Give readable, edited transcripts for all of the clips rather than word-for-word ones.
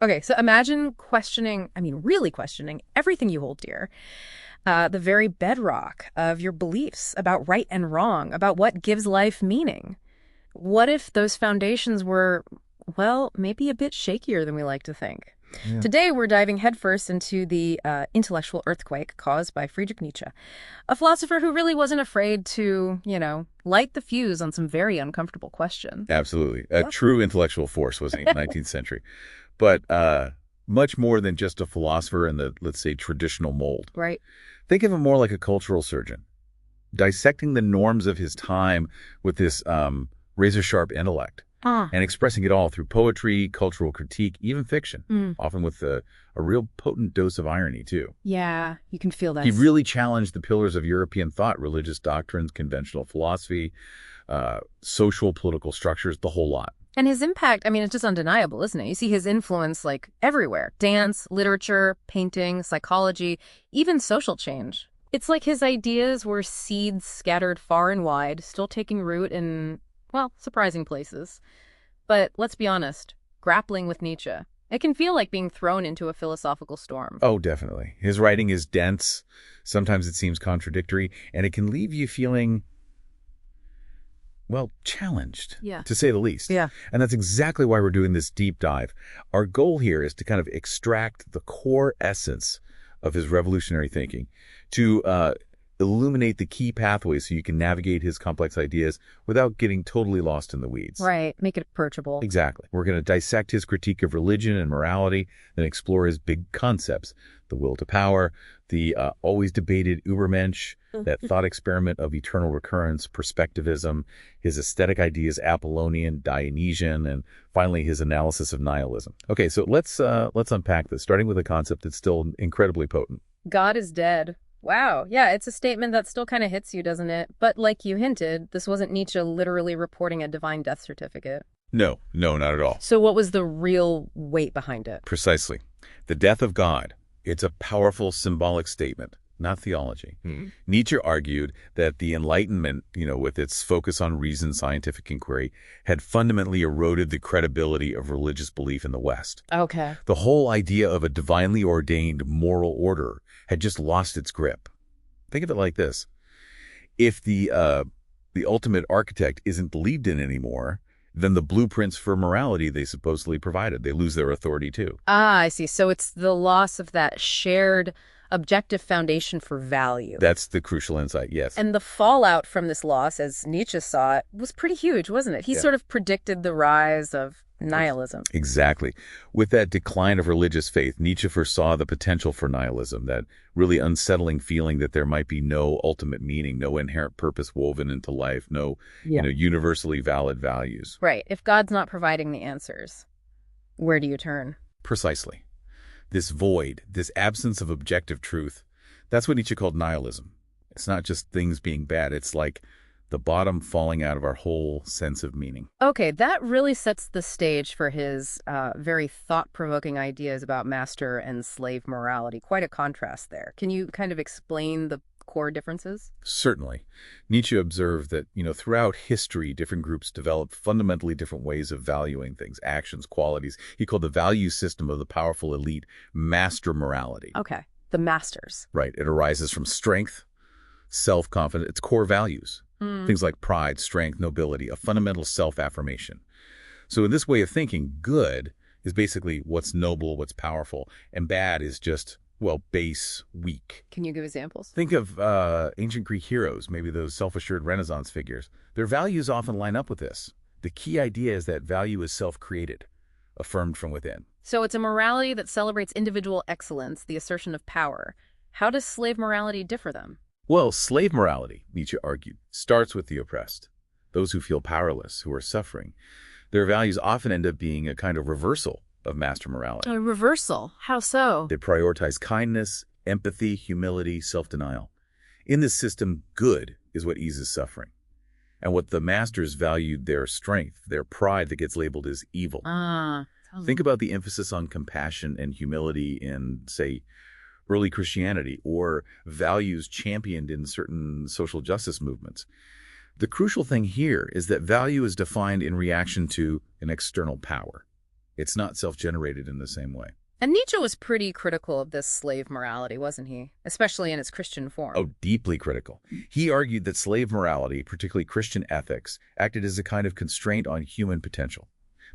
Okay, so imagine questioning, I mean, really questioning everything you hold dear, the very bedrock of your beliefs about right and wrong, about what gives life meaning. What if those foundations were, well, maybe a bit shakier than we like to think? Yeah. Today, we're diving headfirst into the intellectual earthquake caused by Friedrich Nietzsche, a philosopher who really wasn't afraid to, light the fuse on some very uncomfortable questions. Absolutely. A true intellectual force, wasn't he, in the 19th century? But much more than just a philosopher in the, let's say, traditional mold. Right. Think of him more like a cultural surgeon, dissecting the norms of his time with this razor-sharp intellect Ah. and expressing it all through poetry, cultural critique, even fiction, Mm. often with a real potent dose of irony, too. Yeah, you can feel that. He really challenged the pillars of European thought, religious doctrines, conventional philosophy, social, political structures, the whole lot. And his impact, I mean, it's just undeniable, isn't it? You see his influence like everywhere. Dance, literature, painting, psychology, even social change. It's like his ideas were seeds scattered far and wide, still taking root in, well, surprising places. But let's be honest, grappling with Nietzsche, it can feel like being thrown into a philosophical storm. Oh, definitely. His writing is dense. Sometimes it seems contradictory, and it can leave you feeling, well, challenged, Yeah. to say the least. Yeah. And that's exactly why we're doing this deep dive. Our goal here is to kind of extract the core essence of his revolutionary thinking, to illuminate the key pathways so you can navigate his complex ideas without getting totally lost in the weeds. Right, make it approachable. Exactly. We're going to dissect his critique of religion and morality, then explore his big concepts, the will to power, the always debated Übermensch, that thought experiment of eternal recurrence, perspectivism, his aesthetic ideas, Apollonian, Dionysian, and finally his analysis of nihilism. Okay, so let's unpack this, starting with a concept that's still incredibly potent. God is dead. Wow. Yeah, it's a statement that still kind of hits you, doesn't it? But like you hinted, this wasn't Nietzsche literally reporting a divine death certificate. No, not at all. So what was the real weight behind it? Precisely. The death of God. It's a powerful symbolic statement, not theology. Nietzsche argued that the Enlightenment, with its focus on reason, scientific inquiry, had fundamentally eroded the credibility of religious belief in the West. Okay. The whole idea of a divinely ordained moral order had just lost its grip. Think of it like this. If the ultimate architect isn't believed in anymore, then the blueprints for morality they supposedly provided, they lose their authority too. Ah, I see. So it's the loss of that shared objective foundation for value. That's the crucial insight, yes. And the fallout from this loss, as Nietzsche saw it, was pretty huge, wasn't it? He sort of predicted the rise of nihilism. Exactly. With that decline of religious faith, Nietzsche foresaw the potential for nihilism, that really unsettling feeling that there might be no ultimate meaning, no inherent purpose woven into life, no universally valid values. Right. If God's not providing the answers, where do you turn? Precisely. This void, this absence of objective truth, that's what Nietzsche called nihilism. It's not just things being bad. It's like the bottom falling out of our whole sense of meaning. Okay, that really sets the stage for his very thought-provoking ideas about master and slave morality. Quite a contrast there. Can you kind of explain the core differences? Certainly. Nietzsche observed that, throughout history, different groups developed fundamentally different ways of valuing things, actions, qualities. He called the value system of the powerful elite master morality. Okay, the masters. Right. It arises from strength, self-confidence, its core values. Things like pride, strength, nobility, a fundamental self-affirmation. So in this way of thinking, good is basically what's noble, what's powerful, and bad is just, base, weak. Can you give examples? Think of ancient Greek heroes, maybe those self-assured Renaissance figures. Their values often line up with this. The key idea is that value is self-created, affirmed from within. So it's a morality that celebrates individual excellence, the assertion of power. How does slave morality differ then? Well, slave morality, Nietzsche argued, starts with the oppressed, those who feel powerless, who are suffering. Their values often end up being a kind of reversal of master morality. A reversal? How so? They prioritize kindness, empathy, humility, self-denial. In this system, good is what eases suffering. And what the masters valued, their strength, their pride, that gets labeled as evil. Think about the emphasis on compassion and humility in, say, early Christianity, or values championed in certain social justice movements. The crucial thing here is that value is defined in reaction to an external power. It's not self-generated in the same way. And Nietzsche was pretty critical of this slave morality, wasn't he? Especially in its Christian form. Oh, deeply critical. He argued that slave morality, particularly Christian ethics, acted as a kind of constraint on human potential.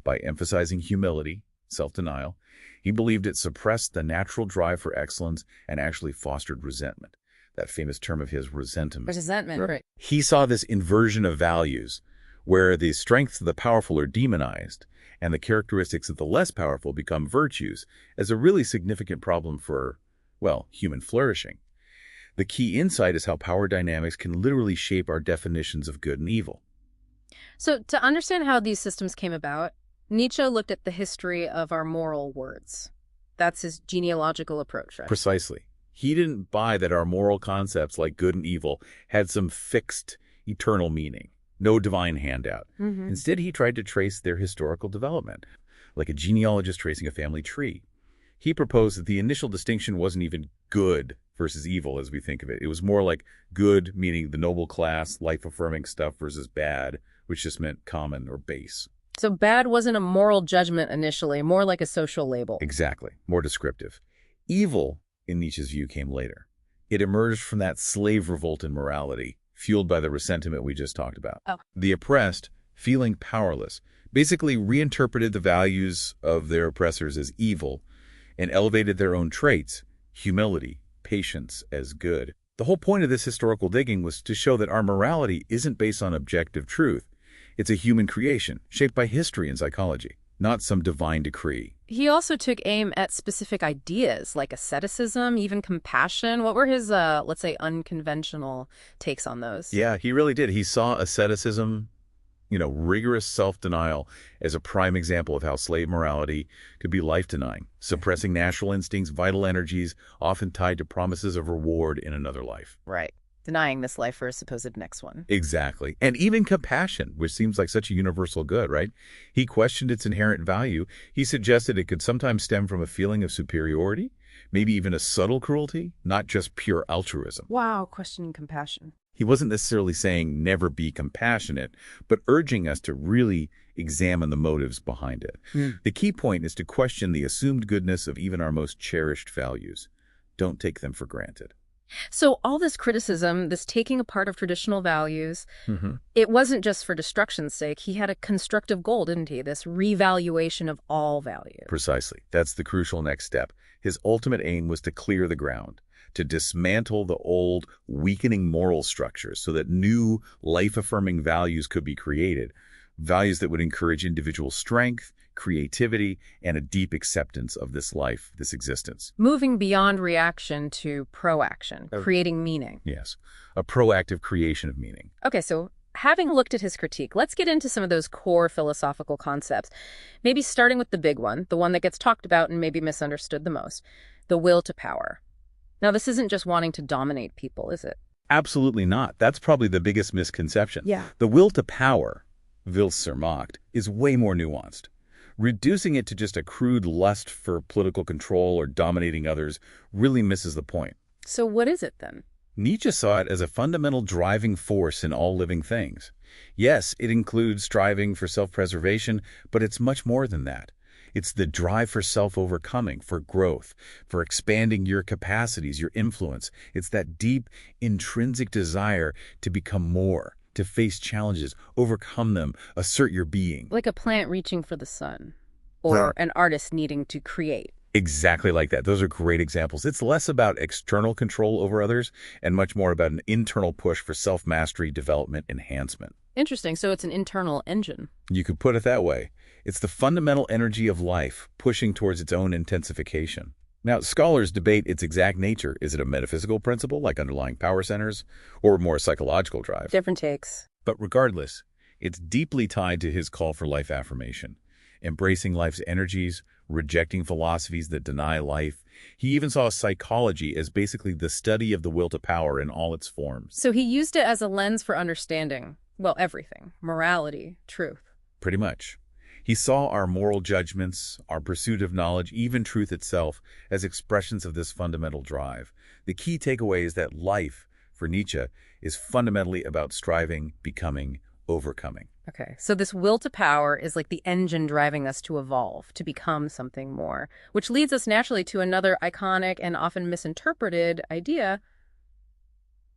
By emphasizing humility, self-denial, he believed it suppressed the natural drive for excellence and actually fostered resentment. That famous term of his, resentment. Resentment, right. He saw this inversion of values, where the strengths of the powerful are demonized and the characteristics of the less powerful become virtues, as a really significant problem for, well, human flourishing. The key insight is how power dynamics can literally shape our definitions of good and evil. So to understand how these systems came about, Nietzsche looked at the history of our moral words. That's his genealogical approach, right? Precisely. He didn't buy that our moral concepts like good and evil had some fixed, eternal meaning. No divine handout. Instead, he tried to trace their historical development, like a genealogist tracing a family tree. He proposed that the initial distinction wasn't even good versus evil as we think of it. It was more like good, meaning the noble class, life-affirming stuff, versus bad, which just meant common or base. So bad wasn't a moral judgment initially, more like a social label. Exactly. More descriptive. Evil, in Nietzsche's view, came later. It emerged from that slave revolt in morality, fueled by the resentment we just talked about. The oppressed, feeling powerless, basically reinterpreted the values of their oppressors as evil and elevated their own traits, humility, patience, as good. The whole point of this historical digging was to show that our morality isn't based on objective truth. It's a human creation, shaped by history and psychology, not some divine decree. He also took aim at specific ideas like asceticism, even compassion. What were his, let's say, unconventional takes on those? Yeah, he really did. He saw asceticism, rigorous self-denial as a prime example of how slave morality could be life-denying, suppressing natural instincts, vital energies, often tied to promises of reward in another life. Right. Denying this life for a supposed next one. Exactly. And even compassion, which seems like such a universal good, right? He questioned its inherent value. He suggested it could sometimes stem from a feeling of superiority, maybe even a subtle cruelty, not just pure altruism. Wow, questioning compassion. He wasn't necessarily saying never be compassionate, but urging us to really examine the motives behind it. The key point is to question the assumed goodness of even our most cherished values. Don't take them for granted. So all this criticism, this taking apart of traditional values, it wasn't just for destruction's sake. He had a constructive goal, didn't he? This revaluation of all value. Precisely. That's the crucial next step. His ultimate aim was to clear the ground, to dismantle the old, weakening moral structures so that new, life-affirming values could be created, values that would encourage individual strength, creativity, and a deep acceptance of this life, this existence. Moving beyond reaction to proaction, creating meaning. Yes, a proactive creation of meaning. Okay, so having looked at his critique, let's get into some of those core philosophical concepts. Maybe starting with the big one, the one that gets talked about and maybe misunderstood the most, the will to power. Now, this isn't just wanting to dominate people, is it? Absolutely not. That's probably the biggest misconception. Yeah. The will to power, Wille zur Macht, is way more nuanced. Reducing it to just a crude lust for political control or dominating others really misses the point. So what is it then? Nietzsche saw it as a fundamental driving force in all living things. Yes, it includes striving for self-preservation, but it's much more than that. It's the drive for self-overcoming, for growth, for expanding your capacities, your influence. It's that deep, intrinsic desire to become more, to face challenges, overcome them, assert your being. Like a plant reaching for the sun, or an artist needing to create. Exactly like that. Those are great examples. It's less about external control over others and much more about an internal push for self-mastery, development, enhancement. Interesting. So it's an internal engine. You could put it that way. It's the fundamental energy of life, pushing towards its own intensification. Now, scholars debate its exact nature. Is it a metaphysical principle, like underlying power centers, or more a psychological drive? Different takes. But regardless, it's deeply tied to his call for life affirmation, embracing life's energies, rejecting philosophies that deny life. He even saw psychology as basically the study of the will to power in all its forms. So he used it as a lens for understanding, well, everything. Morality, truth. Pretty much. He saw our moral judgments, our pursuit of knowledge, even truth itself, as expressions of this fundamental drive. The key takeaway is that life, for Nietzsche, is fundamentally about striving, becoming, self-overcoming. Okay, so this will to power is like the engine driving us to evolve, to become something more, which leads us naturally to another iconic and often misinterpreted idea,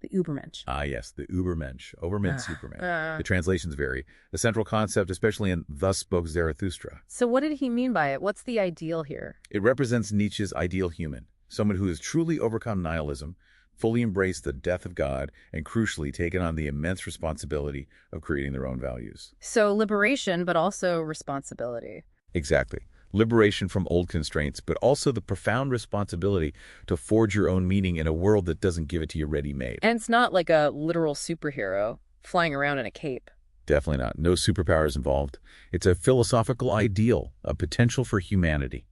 the Übermensch. Ah, yes, the Übermensch, Overmensch, Superman. Uh, The translations vary. The central concept, especially in Thus Spoke Zarathustra. so what did he mean by it? What's the ideal here? It represents Nietzsche's ideal human, someone who has truly overcome nihilism, fully embraced the death of God, and crucially taken on the immense responsibility of creating their own values. So liberation, but also responsibility. Exactly. Liberation from old constraints, but also the profound responsibility to forge your own meaning in a world that doesn't give it to you ready-made. And it's not like a literal superhero flying around in a cape. Definitely not. No superpowers involved. It's a philosophical ideal, a potential for humanity.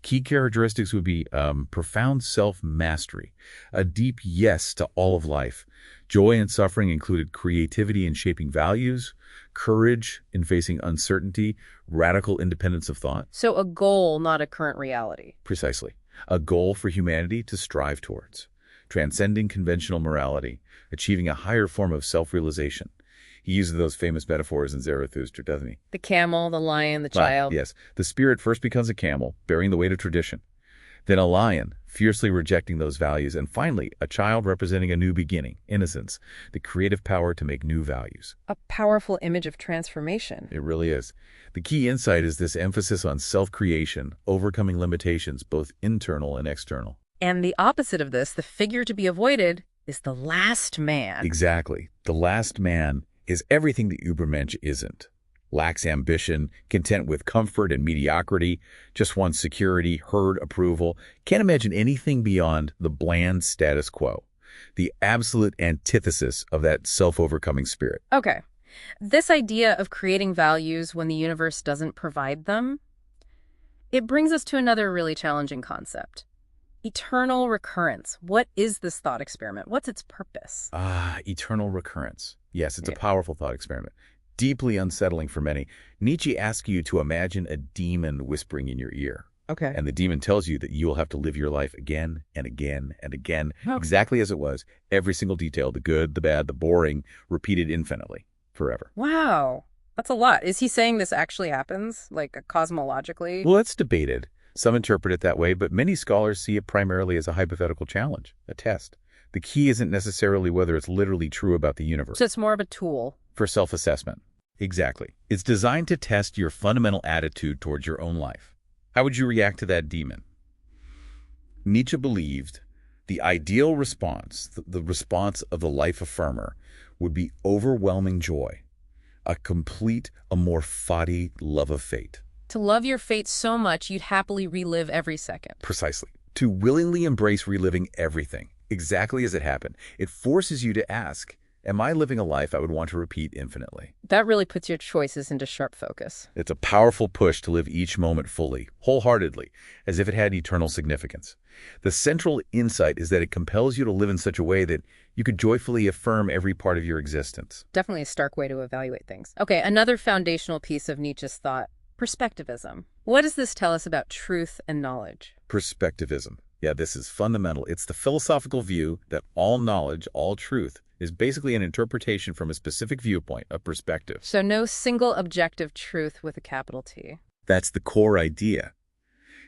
Key characteristics would be profound self-mastery, a deep yes to all of life. Joy and suffering included creativity in shaping values, courage in facing uncertainty, radical independence of thought. So a goal, not a current reality. Precisely. A goal for humanity to strive towards. Transcending conventional morality, achieving a higher form of self-realization. He uses those famous metaphors in Zarathustra, doesn't he? The camel, the lion, the child. Yes. The spirit first becomes a camel, bearing the weight of tradition. Then a lion, fiercely rejecting those values. And finally, a child representing a new beginning, innocence, the creative power to make new values. A powerful image of transformation. It really is. The key insight is this emphasis on self-creation, overcoming limitations, both internal and external. And the opposite of this, the figure to be avoided, is the last man. Exactly. The last man is everything the Übermensch isn't. Lacks ambition, content with comfort and mediocrity, just wants security, herd approval, can't imagine anything beyond the bland status quo, the absolute antithesis of that self-overcoming spirit. Okay. This idea of creating values when the universe doesn't provide them, it brings us to another really challenging concept. Eternal recurrence. What is this thought experiment? What's its purpose? Eternal recurrence. Yes, it's a powerful thought experiment. Deeply unsettling for many. Nietzsche asks you to imagine a demon whispering in your ear. Okay. And the demon tells you that you will have to live your life again and again and again, Oh. exactly as it was. Every single detail, the good, the bad, the boring, repeated infinitely, forever. Wow. That's a lot. Is he saying this actually happens, like cosmologically? Well, that's debated. Some interpret it that way, but many scholars see it primarily as a hypothetical challenge, a test. The key isn't necessarily whether it's literally true about the universe. So it's more of a tool. For self-assessment. Exactly. It's designed to test your fundamental attitude towards your own life. How would you react to that demon? Nietzsche believed the ideal response, the response of the life affirmer, would be overwhelming joy, a complete, amor fati love of fate. To love your fate so much, you'd happily relive every second. Precisely. To willingly embrace reliving everything, exactly as it happened. It forces you to ask, am I living a life I would want to repeat infinitely? That really puts your choices into sharp focus. It's a powerful push to live each moment fully, wholeheartedly, as if it had eternal significance. The central insight is that it compels you to live in such a way that you could joyfully affirm every part of your existence. Definitely a stark way to evaluate things. Okay, another foundational piece of Nietzsche's thought, perspectivism. What does this tell us about truth and knowledge? Perspectivism. Yeah, this is fundamental. It's the philosophical view that all knowledge, all truth, is basically an interpretation from a specific viewpoint, a perspective. So no single objective truth with a capital T. That's the core idea.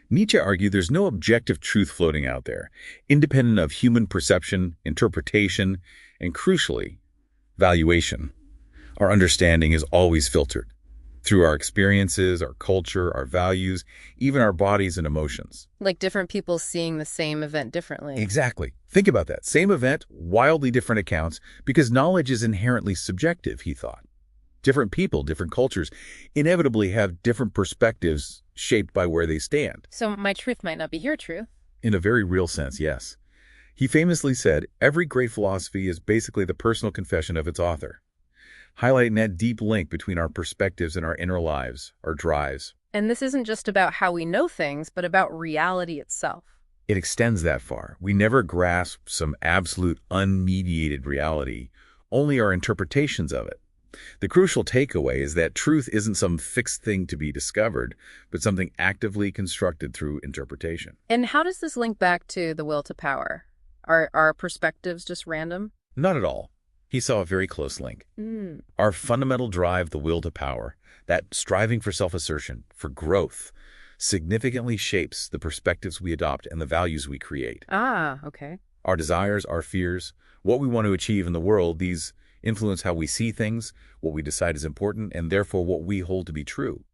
Nietzsche argued there's no objective truth floating out there, independent of human perception, interpretation, and crucially, valuation. Our understanding is always filtered through our experiences, our culture, our values, even our bodies and emotions. Like different people seeing the same event differently. Exactly. Think about that. Same event, wildly different accounts, because knowledge is inherently subjective, he thought. Different people, different cultures, inevitably have different perspectives shaped by where they stand. So my truth might not be your truth. In a very real sense, yes. He famously said, every great philosophy is basically the personal confession of its author, highlighting that deep link between our perspectives and our inner lives, our drives. And this isn't just about how we know things, but about reality itself. It extends that far. We never grasp some absolute unmediated reality, only our interpretations of it. The crucial takeaway is that truth isn't some fixed thing to be discovered, but something actively constructed through interpretation. And how does this link back to the will to power? Are our perspectives just random? Not at all. He saw a very close link. Mm. Our fundamental drive, the will to power, that striving for self-assertion, for growth, significantly shapes the perspectives we adopt and the values we create. Ah, okay. Our desires, our fears, what we want to achieve in the world, these influence how we see things, what we decide is important, and therefore what we hold to be true.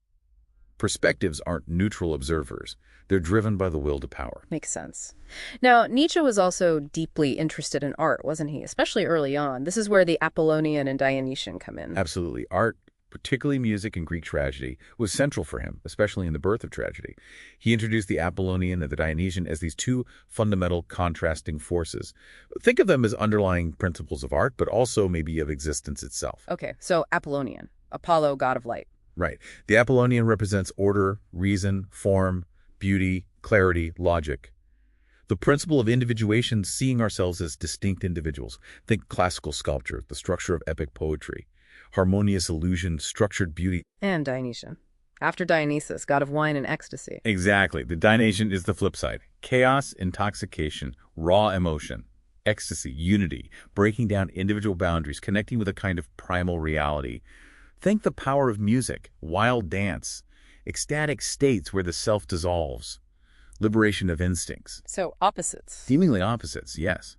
Perspectives aren't neutral observers. They're driven by the will to power. Makes sense. Now, Nietzsche was also deeply interested in art, wasn't he? Especially early on. This is where the Apollonian and Dionysian come in. Absolutely. Art, particularly music and Greek tragedy, was central for him, especially in the birth of tragedy. He introduced the Apollonian and the Dionysian as these two fundamental contrasting forces. Think of them as underlying principles of art, but also maybe of existence itself. Okay, so Apollonian, Apollo, god of light. Right. The Apollonian represents order, reason, form, beauty, clarity, logic. The principle of individuation, seeing ourselves as distinct individuals. Think classical sculpture, the structure of epic poetry, harmonious illusion, structured beauty. And Dionysian. After Dionysus, god of wine and ecstasy. Exactly. The Dionysian is the flip side. Chaos, intoxication, raw emotion, ecstasy, unity, breaking down individual boundaries, connecting with a kind of primal reality. Think the power of music, wild dance, ecstatic states where the self dissolves, liberation of instincts. So opposites. Seemingly opposites, yes.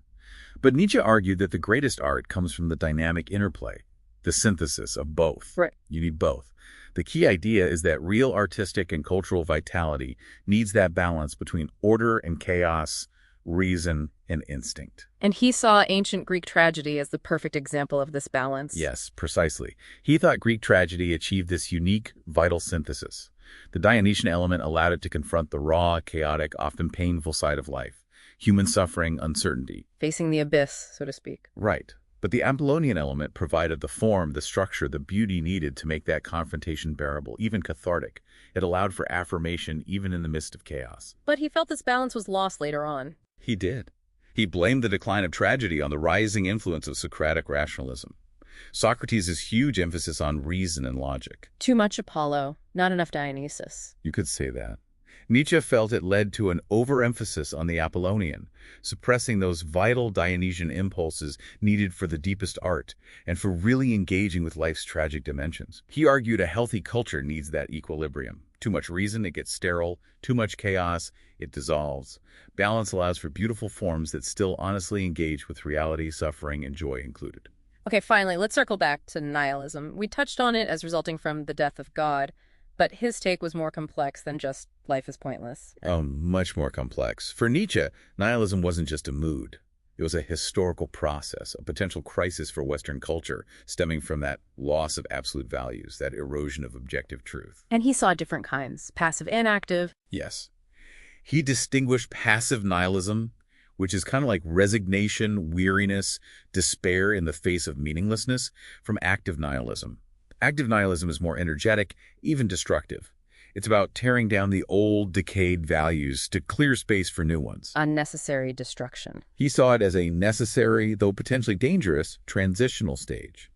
But Nietzsche argued that the greatest art comes from the dynamic interplay, the synthesis of both. Right. You need both. The key idea is that real artistic and cultural vitality needs that balance between order and chaos, reason and instinct. And he saw ancient Greek tragedy as the perfect example of this balance. Yes, precisely. He thought Greek tragedy achieved this unique, vital synthesis. The Dionysian element allowed it to confront the raw, chaotic, often painful side of life, human suffering, uncertainty. Facing the abyss, so to speak. Right. But the Apollonian element provided the form, the structure, the beauty needed to make that confrontation bearable, even cathartic. It allowed for affirmation even in the midst of chaos. But he felt this balance was lost later on. He did. He blamed the decline of tragedy on the rising influence of Socratic rationalism. Socrates' huge emphasis on reason and logic. Too much Apollo, not enough Dionysus. You could say that. Nietzsche felt it led to an overemphasis on the Apollonian, suppressing those vital Dionysian impulses needed for the deepest art and for really engaging with life's tragic dimensions. He argued a healthy culture needs that equilibrium. Too much reason, it gets sterile. Too much chaos, it dissolves. Balance allows for beautiful forms that still honestly engage with reality, suffering, and joy included. Okay, finally, let's circle back to nihilism. We touched on it as resulting from the death of God, but his take was more complex than just life is pointless. Oh, much more complex. For Nietzsche, nihilism wasn't just a mood. It was a historical process, a potential crisis for Western culture, stemming from that loss of absolute values, that erosion of objective truth. And he saw different kinds, passive and active. Yes. He distinguished passive nihilism, which is kind of like resignation, weariness, despair in the face of meaninglessness, from active nihilism. Active nihilism is more energetic, even destructive. It's about tearing down the old, decayed values to clear space for new ones. Unnecessary destruction. He saw it as a necessary, though potentially dangerous, transitional stage.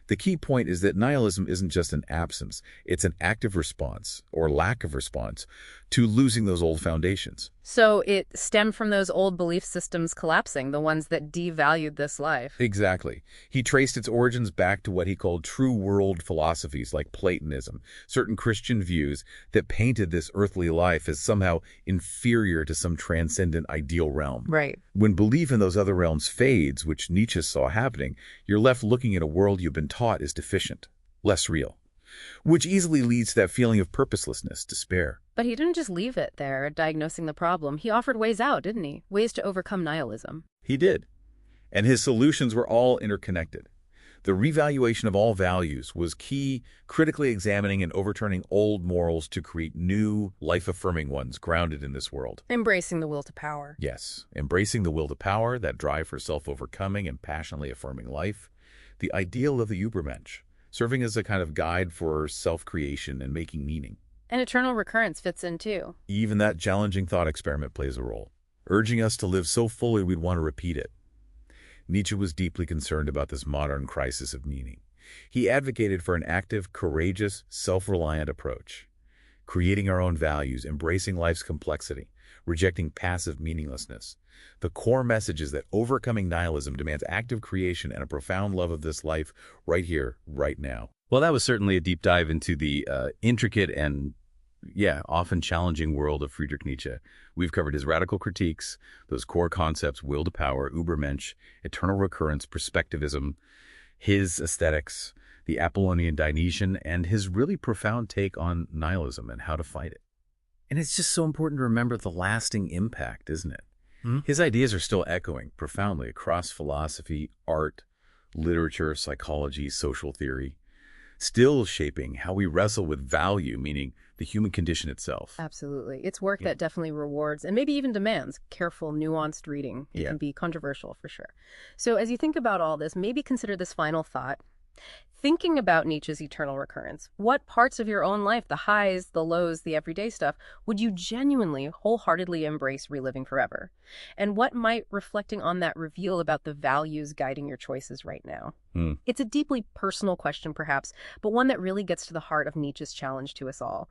The key point is that nihilism isn't just an absence, it's an active response, or lack of response, to losing those old foundations. So it stemmed from those old belief systems collapsing, the ones that devalued this life. Exactly. He traced its origins back to what he called true world philosophies like Platonism, certain Christian views that painted this earthly life as somehow inferior to some transcendent ideal realm. Right. When belief in those other realms fades, which Nietzsche saw happening, you're left looking at a world you've been taught is deficient, less real, which easily leads to that feeling of purposelessness, despair. But he didn't just leave it there, diagnosing the problem. He offered ways out, didn't he? Ways to overcome nihilism. He did. And his solutions were all interconnected. The revaluation of all values was key, critically examining and overturning old morals to create new, life-affirming ones grounded in this world. Embracing the will to power. Yes, embracing the will to power, that drive for self-overcoming and passionately affirming life. The ideal of the Übermensch, serving as a kind of guide for self-creation and making meaning. And eternal recurrence fits in too. Even that challenging thought experiment plays a role, urging us to live so fully we'd want to repeat it. Nietzsche was deeply concerned about this modern crisis of meaning. He advocated for an active, courageous, self-reliant approach. creating our own values, embracing life's complexity, rejecting passive meaninglessness. The core message is that overcoming nihilism demands active creation and a profound love of this life right here, right now. Well, that was certainly a deep dive into the intricate and, often challenging world of Friedrich Nietzsche. We've covered his radical critiques, those core concepts, will to power, Übermensch, eternal recurrence, perspectivism, his aesthetics, the Apollonian Dionysian, and his really profound take on nihilism and how to fight it. And it's just so important to remember the lasting impact, isn't it? His ideas are still echoing profoundly across philosophy, art, literature, psychology, social theory, still shaping how we wrestle with value, meaning the human condition itself. Absolutely. It's work that definitely rewards and maybe even demands careful, nuanced reading. It can be controversial for sure. So as you think about all this, maybe consider this final thought. Thinking about Nietzsche's eternal recurrence, what parts of your own life, the highs, the lows, the everyday stuff, would you genuinely, wholeheartedly embrace reliving forever? And what might reflecting on that reveal about the values guiding your choices right now? It's a deeply personal question, perhaps, but one that really gets to the heart of Nietzsche's challenge to us all.